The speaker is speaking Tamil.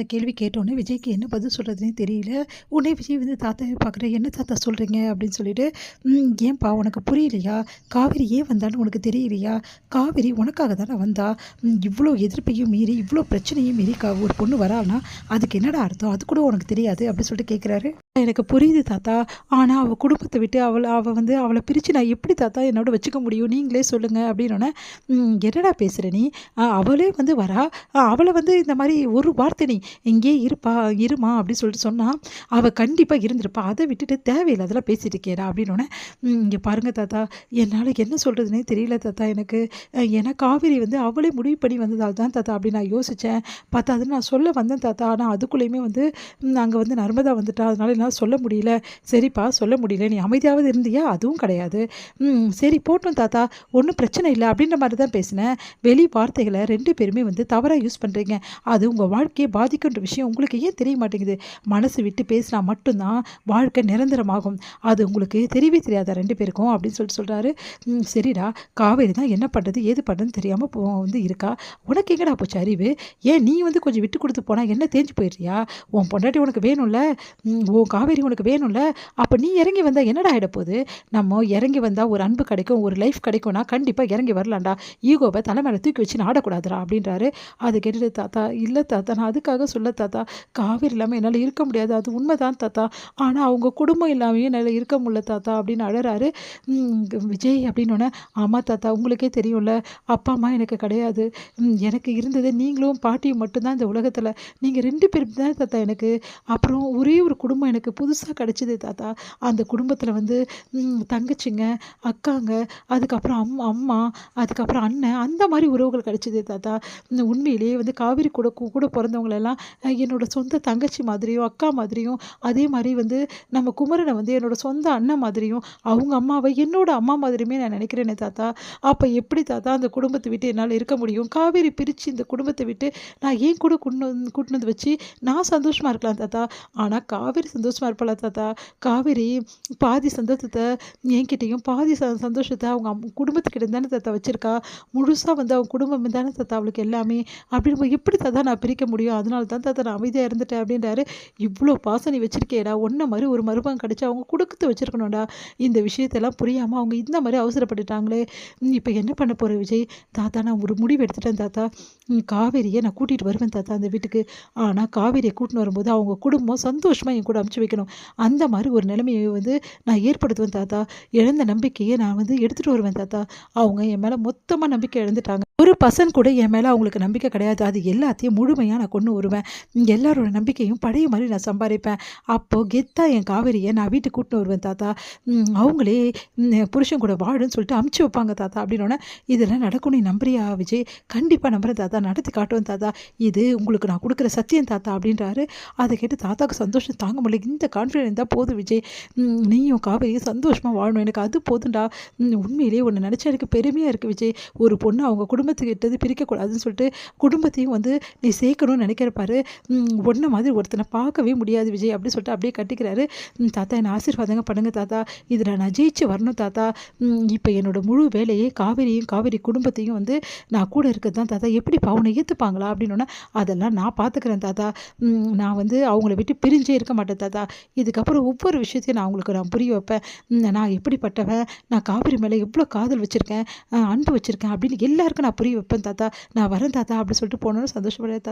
அந்த கேள்வி கேட்டோன்னே விஜய்க்கு என்ன பதில் சொல்கிறதுனே தெரியல. உடனே விஜய் வந்து தாத்தாவை பார்க்குறேன். "என்ன தாத்தா சொல்கிறீங்க?" அப்படின்னு சொல்லிட்டு, ஏன்பா உனக்கு புரியலையா? காவேரி ஏன் வந்தான்னு உனக்கு தெரியலையா? காவேரி உனக்காக தானே வந்தா. இவ்வளோ எதிர்ப்பையும் மீறி, இவ்வளோ பிரச்சனையும் மீறி ஒரு பொண்ணு வரான்னா, அதுக்கு என்னடா அர்த்தம்? அது கூட உனக்கு தெரியாது?" அப்படின்னு சொல்லிட்டு கேட்குறாரு. "எனக்கு புரியுது தாத்தா. ஆனால் அவள் குடும்பத்தை விட்டு அவள் வந்து அவளை பிரித்து நான் எப்படி தாத்தா என்னோட வச்சுக்க முடியும்? நீங்களே சொல்லுங்கள்." அப்படின்னோடனே, என்னடா பேசுகிற நீ? அவளே வந்து வரா. அவளை வந்து இந்த மாதிரி ஒரு வார்த்தை நீ இங்கேயே இருமா அப்படின்னு சொல்லிட்டு சொன்னால் அவள் கண்டிப்பாக இருந்திருப்பா. அதை விட்டுட்டு தேவையில்லாதெல்லாம் பேசிட்டு இருக்கேடா அப்படின்னோடனே, இங்கே பாருங்கள் தாத்தா, என்னால் என்ன சொல்கிறதுனே தெரியல தாத்தா எனக்கு. ஏன்னா காவேரி வந்து அவளே முடிவு பண்ணி வந்ததால் தான் தாத்தா அப்படி நான் யோசித்தேன். பார்த்தா அது நான் சொல்ல வந்தேன் தாத்தா. ஆனால் அதுக்குள்ளேயுமே வந்து அங்கே வந்து நர்மதா வந்துட்டா. அதனால என்னால் சொல்ல முடியல. சரிப்பா சொல்ல முடியல, நீ அமைதியாவது இருந்தியா? அதுவும் கிடையாது. சரி போட்டோம் தாத்தா, ஒன்றும் பிரச்சனை இல்லை அப்படின்ற மாதிரி தான் பேசினேன். வெளி வார்த்தைகளை 2 பேருமே வந்து தவறாக யூஸ் பண்ணுறீங்க. அது உங்கள் வாழ்க்கையை பாதிக்குன்ற விஷயம் உங்களுக்கு ஏன் தெரிய மாட்டேங்குது? மனசு விட்டு பேசினா மட்டும்தான் வாழ்க்கை நிரந்தரமாகும். அது உங்களுக்கு தெரியவே தெரியாதா 2 பேருக்கும் அப்படின்னு சொல்கிறாரு. சரிடா, காவேரி தான் என்ன பண்ணுறது ஏது பண்ணுறதுன்னு தெரியாமல் வந்து இருக்கா. உனக்கு எங்கடா போச்சு அறிவு? ஏன் நீ வந்து கொஞ்சம் விட்டு கொடுத்து போனால் என்ன தேஞ்சு போயிடுறியா? உன் பொண்டாட்டி உனக்கு வேணும்ல, உன் காவேரி உனக்கு வேணும்ல. அப்போ நீ இறங்கி வந்தால் என்னடா ஆகிட போகுது? நம்ம இறங்கி வந்தால் ஒரு அன்பு கிடைக்கும், ஒரு லைஃப் கிடைக்கும்னா கண்டிப்பாக இறங்கி வரலாம்டா. ஈகோவை தலை மேலே தூக்கி வச்சு ஆடக்கூடாதுடா அப்படின்றாரு. அதை கேட்டுட்டு தாத்தா, இல்லை தாத்தா நான் அதுக்காக சொல்ல தாத்தா, காவேரி இல்லாமல் என்னால் இருக்க முடியாது, அது உண்மைதான் தாத்தா. ஆனால் அவங்க குடும்பம் இல்லாமையே என்னால் இருக்க முடியல தாத்தா அப்படின்னு அழறாரு. விஜய் அப்படின்னோடனே, ஆமாம் தாத்தா உங்களுக்கே தெரியும்ல, அப்பா அம்மா எனக்கு கிடையாது. எனக்கு இருந்தது நீங்களும் பாட்டியும் மட்டும்தான் இந்த உலகத்தில். நீங்கள் 2 பேரும் தான் தாத்தா எனக்கு. அப்புறம் ஒரே ஒரு குடும்பம் எனக்கு புதுசாக கிடச்சிது தாத்தா. அந்த குடும்பத்தில் வந்து தங்கச்சிங்க, அக்காங்க, அதுக்கப்புறம் அம்மா, அதுக்கப்புறம் அண்ணன், அந்த மாதிரி உறவுகள் கிடச்சிது தாத்தா. உண்மையிலேயே வந்து காவேரி கூட பிறந்தவங்களெல்லாம் என்னோட சொந்த தங்கச்சி மாதிரியும், அக்கா மாதிரியும், அதே மாதிரி வந்து நம்ம குமரனை வந்து என்னோட சொந்த அண்ணன் மாதிரியும், அவங்க அம்மாவை என்னோட அம்மா மாதிரியுமே நான் நினைக்கிறேனே தாத்தா. அப்போ எப்படி தாத்தா அந்த குடும்பத்தை விட்டு என்னால் இருக்க முடியும்? காவேரி பிரித்து இந்த குடும்பத்தை விட்டு நான் ஏன் கூட கூட்டினது வச்சு நான் சந்தோஷமாக இருக்கலாம் தாத்தா. ஆனால் காவேரி சந்தோஷமாக இருப்பல தாத்தா. காவேரி பாதி சந்தோஷத்தை என்கிட்டையும், பாதி சந்தோஷத்தை அவங்க குடும்பத்துக்கிட்ட தானே தாத்தா வச்சுருக்கா. முழுசாக வந்து அவங்க குடும்பம் தானே தாத்தா அவளுக்கு எல்லாமே. அப்படின்னு எப்படி தாத்தா நான் பிரிக்க முடியும்? அதனால தான் தாத்தா நான் அமைதியாக இருந்துட்டேன் அப்படின்றாரு. இவ்வளோ பாசம் நீ வச்சிருக்கேடா, ஒன்றை மாதிரி ஒரு மருமகன் கிடச்சி அவங்க கொடுத்து வச்சுருக்கணும்டா. இந்த விஷயத்தெல்லாம் புரியாமல் அவங்க இந்த மாதிரி அவசரப்பட்டுட்டாங்களே. இப்போ என்ன பண்ண போகிற விஜய்? தாத்தா நான் ஒரு முடிவு எடுத்துட்டேன் தாத்தா. காவேரியை நான் கூட்டிகிட்டு வருவேன் தாத்தா அந்த வீட்டுக்கு. ஆனால் காவேரியை கூட்டின்னு வரும்போது அவங்க குடும்பம் சந்தோஷமாக என் கூட அமுச்சு வைக்கணும். அந்த மாதிரி ஒரு நிலைமையை வந்து நான் ஏற்படுத்துவேன் தாத்தா. இழந்த நம்பிக்கையை நான் வந்து எடுத்துகிட்டு வருவேன் தாத்தா. அவங்க என் மேலே மொத்தமாக நம்பிக்கை இழந்துட்டாங்க. ஒரு பர்சன் கூட என் மேலே அவங்களுக்கு நம்பிக்கை கிடையாது. அது எல்லாத்தையும் முழுமையாக நான் கொண்டு வருவேன். எல்லாரோட நம்பிக்கையும் பழைய மாதிரி நான் சம்பாதிப்பேன். அப்போது கெத்தா என் காவேரியை நான் வீட்டுக்கு கூட்டின்னு வருவேன் தாத்தா. அவங்களே புருஷன் கூட வாழுன்னு சொல்லிட்டு அமுச்சு வைப்பாங்க தாத்தா அப்படின்னோடனே, இதெல்லாம் நடக்கும் நீ நம்புறியா விஜய்? கண்டிப்பாக நம்புறேன் தாத்தா, நடத்தி காட்டுவேன் தாத்தா. இது உங்களுக்கு நான் கொடுக்குற சத்தியம் தாத்தா அப்படின்றாரு. அதை கேட்டு தாத்தாவுக்கு சந்தோஷம் தாங்க முடியல. இந்த கான்ஃபிடென்ட் தான் போதும் விஜய், நீயும் காவேரியும் சந்தோஷமாக வாழணும், எனக்கு அது போதும்டா. உண்மையிலேயே ஒன்று நினச்சா எனக்கு பெருமையாக இருக்குது விஜய். ஒரு பொண்ணு அவங்க குடும்பத்துக்கிட்டது பிரிக்கக்கூடாதுன்னு சொல்லிட்டு குடும்பத்தையும் வந்து நீ சேர்க்கணும்னு நினைக்கிறப்பாரு. ஒன்றை மாதிரி ஒருத்தனை பார்க்கவே முடியாது விஜய் அப்படின்னு சொல்லிட்டு அப்படியே கட்டிக்கிறாரு. தாத்தா என்னை ஆசீர்வாதங்க பண்ணுங்க தாத்தா, இதில் நான் ஜெயிச்சு வரணும் தாத்தா. இப்போ என்னோடய முழு வேலையே காவேரி குடும்பத்தையும் வந்து நான் கூட இருக்கிறது தான் தாத்தா. எப்படி அவனை ஏற்றுப்பாங்களா அப்படின்னோன்னா, அதெல்லாம் நான் பார்த்துக்கிறேன் தாத்தா. நான் வந்து அவங்கள விட்டு பிரிஞ்சே இருக்க மாட்டேன் தாத்தா. இதுக்கப்புறம் ஒவ்வொரு விஷயத்தையும் நான் அவங்களுக்கு நான் புரிய வைப்பேன். நான் எப்படிப்பட்டவன், நான் காவேரி மேலே எவ்வளோ காதல் வச்சுருக்கேன், அன்பு வச்சுருக்கேன் அப்படின்னு எல்லாருக்கும் நான் புரிய வைப்பேன் தாத்தா. நான் வரேன் தாத்தா அப்படின்னு சொல்லிட்டு போனோன்னு சந்தோஷப்பட